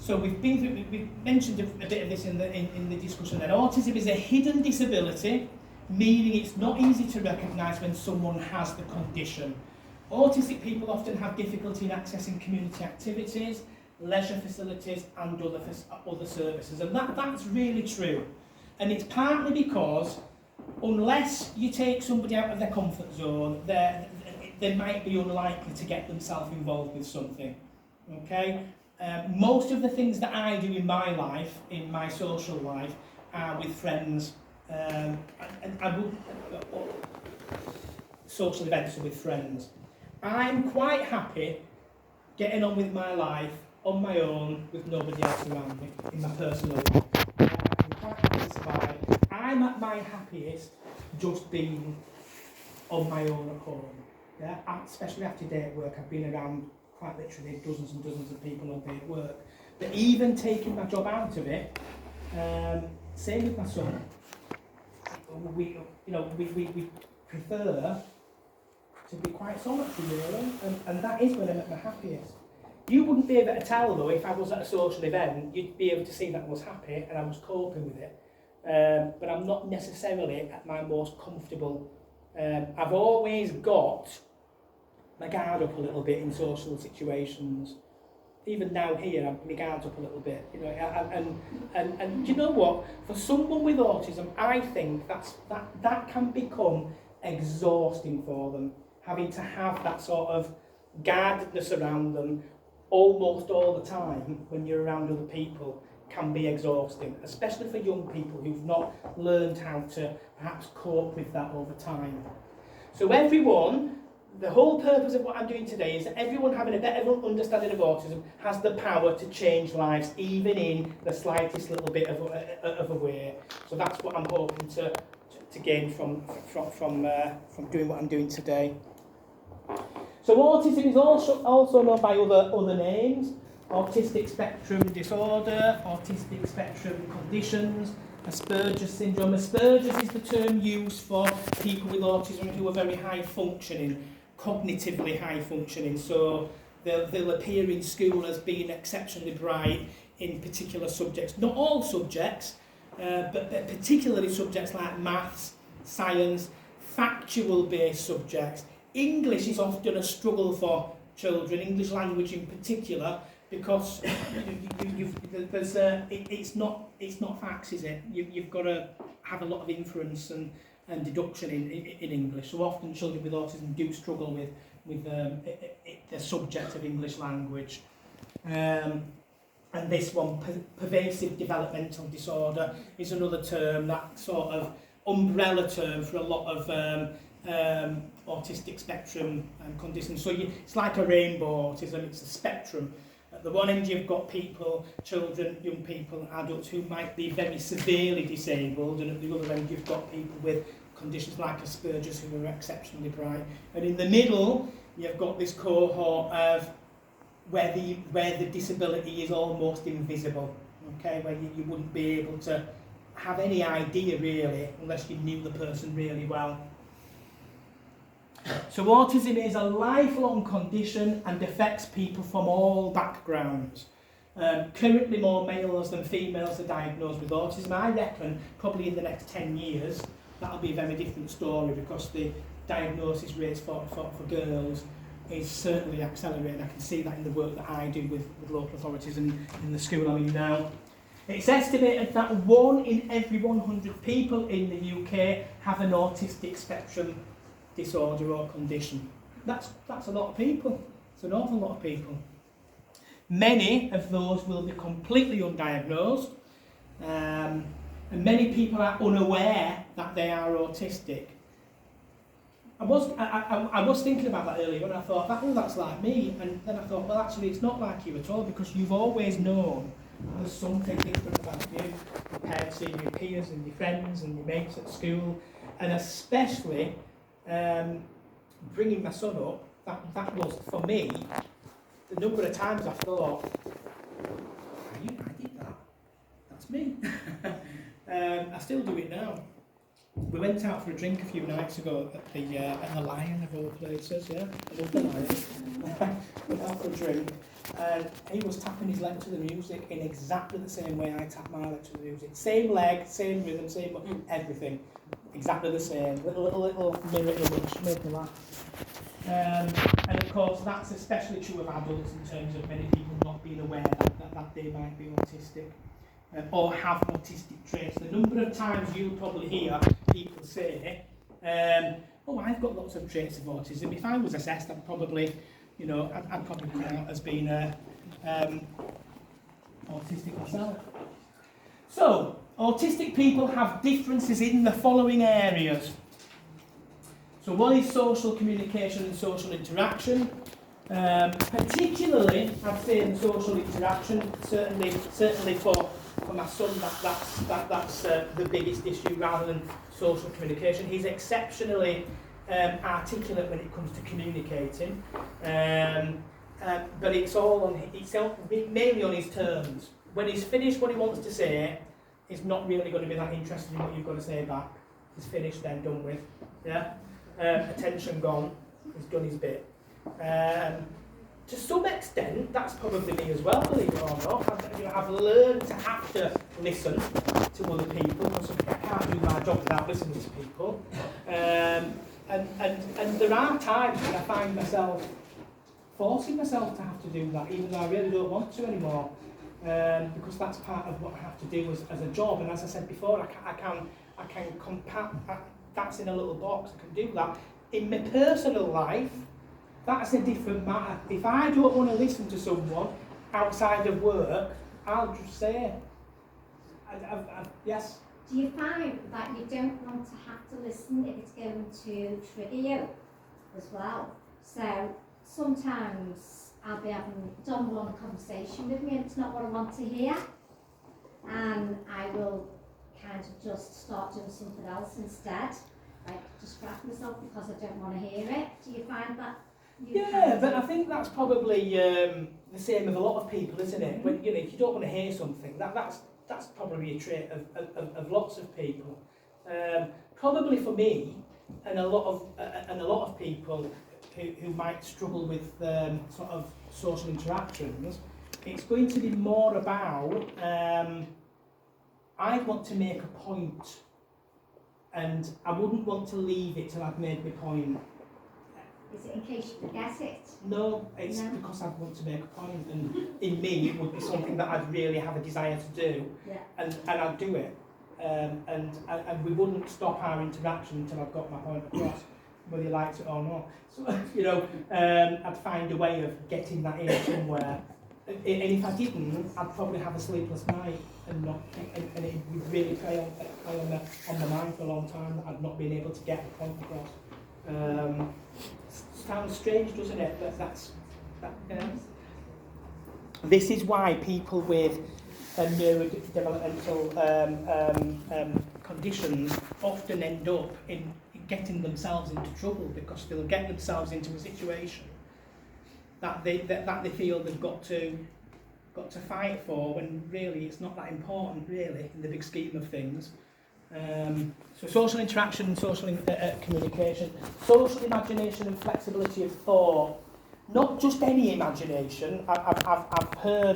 So we've mentioned a bit of this in the discussion. That autism is a hidden disability, meaning it's not easy to recognise when someone has the condition. Autistic people often have difficulty in accessing community activities, leisure facilities and other services, and that's really true. And it's partly because unless you take somebody out of their comfort zone, they might be unlikely to get themselves involved with something. Okay? Most of the things that I do in my life, in my social life, are with friends. And I would social events are with friends. I'm quite happy getting on with my life on my own with nobody else around me in my personal life. I'm quite happy to survive. I'm at my happiest just being on my own at home. Yeah? Especially after a day at work, I've been around quite literally dozens and dozens of people all day at work. But even taking my job out of it, same with my son. We prefer to be quite solitary really, and that is when I'm at my happiest. You wouldn't be able to tell though if I was at a social event, you'd be able to see that I was happy and I was coping with it. But I'm not necessarily at my most comfortable. I've always got my guard up a little bit in social situations. Even now here, I've my guard up a little bit, you know. And you know what? For someone with autism, I think that can become exhausting for them, having to have that sort of guardedness around them almost all the time when you're around other people can be exhausting, especially for young people who've not learned how to perhaps cope with that over time. So everyone, the whole purpose of what I'm doing today is that everyone having a better understanding of autism has the power to change lives, even in the slightest little bit of a way. So that's what I'm hoping to gain from doing what I'm doing today. So autism is also known by other names: autistic spectrum disorder, autistic spectrum conditions, Asperger's syndrome. Asperger's is the term used for people with autism who are very high functioning, cognitively high functioning. So they'll appear in school as being exceptionally bright in particular subjects. Not all subjects, but particularly subjects like maths, science, factual-based subjects. English is often a struggle for children, English language in particular, because it's not facts, is it? You've got to have a lot of inference and deduction in English. So often children with autism do struggle with the subject of English language. And this one, pervasive developmental disorder, is another term, that sort of umbrella term for a lot of autistic spectrum conditions. So it's like a rainbow autism, it's a spectrum. At the one end you've got people, children, young people, adults who might be very severely disabled, and at the other end you've got people with conditions like Asperger's who are exceptionally bright. And in the middle you've got this cohort of where the disability is almost invisible, okay, where you wouldn't be able to have any idea really unless you knew the person really well. So autism is a lifelong condition and affects people from all backgrounds. Currently more males than females are diagnosed with autism. I reckon probably in the next 10 years that'll be a very different story, because the diagnosis rates for girls is certainly accelerating. I can see that in the work that I do with local authorities and in the school I'm in now. It's estimated that 1 in every 100 people in the UK have an autistic spectrum disorder or condition. That's a lot of people. It's an awful lot of people. Many of those will be completely undiagnosed, and many people are unaware that they are autistic. I was thinking about that earlier, and I thought, that's like me, and then I thought, well, actually it's not like you at all, because you've always known there's something different about you compared to your peers and your friends and your mates at school, and especially bringing my son up, that was, for me, the number of times I thought, I did that, that's me. I still do it now. We went out for a drink a few nights ago at the Lion of all places, yeah, I love the went out for a drink, and he was tapping his leg to the music in exactly the same way I tap my leg to the music. Same leg, same rhythm, same everything. Exactly the same. Little mirror image, made me laugh. And of course, that's especially true of adults in terms of many people not being aware that they might be autistic or have autistic traits. The number of times you'll probably hear people say, oh, I've got lots of traits of autism. If I was assessed, I'd probably, I'd probably come out as being autistic myself. So, autistic people have differences in the following areas. So one is social communication and social interaction. Particularly, I'd say in social interaction, certainly for my son, that's the biggest issue rather than social communication. He's exceptionally articulate when it comes to communicating, but it's mainly on his terms. When he's finished what he wants to say, he's not really going to be that interested in what you've got to say back. He's finished then, done with. Yeah. Attention gone. He's done his bit. To some extent, that's probably me as well, believe it or not. I've learned to have to listen to other people, because I can't do my job without listening to people. And there are times when I find myself forcing myself to have to do that, even though I really don't want to anymore, because that's part of what I have to do as a job. And as I said before, I can compact. That's in a little box. I can do that. In my personal life, that's a different matter. If I don't want to listen to someone outside of work, I'll just say, yes. Do you find that you don't want to have to listen if it's going to trigger you as well? So sometimes I'll be having Don will want a conversation with me and it's not what I want to hear, and I will kind of just start doing something else instead, like distract myself because I don't want to hear it. Do you find that? Yeah, but I think that's probably the same with a lot of people, isn't it? When if you don't want to hear something, that's probably a trait of lots of people. Probably for me, and a lot of people who might struggle with sort of social interactions, it's going to be more about I want to make a point, and I wouldn't want to leave it till I've made my point. Is it in case you forget it? No, it's because I want to make a point, and in me it would be something that I'd really have a desire to do, and I'd do it, and we wouldn't stop our interaction until I've got my point across, whether you liked it or not. So I'd find a way of getting that in somewhere, and if I didn't, I'd probably have a sleepless night and it would really play on the mind for a long time that I'd not been able to get the point across. Sounds strange, doesn't it? But that's. This is why people with neurodevelopmental conditions often end up in getting themselves into trouble, because they'll get themselves into a situation that they feel they've got to fight for, when really it's not that important, really, in the big scheme of things. So social interaction, social communication, social imagination and flexibility of thought. Not just any imagination. I've heard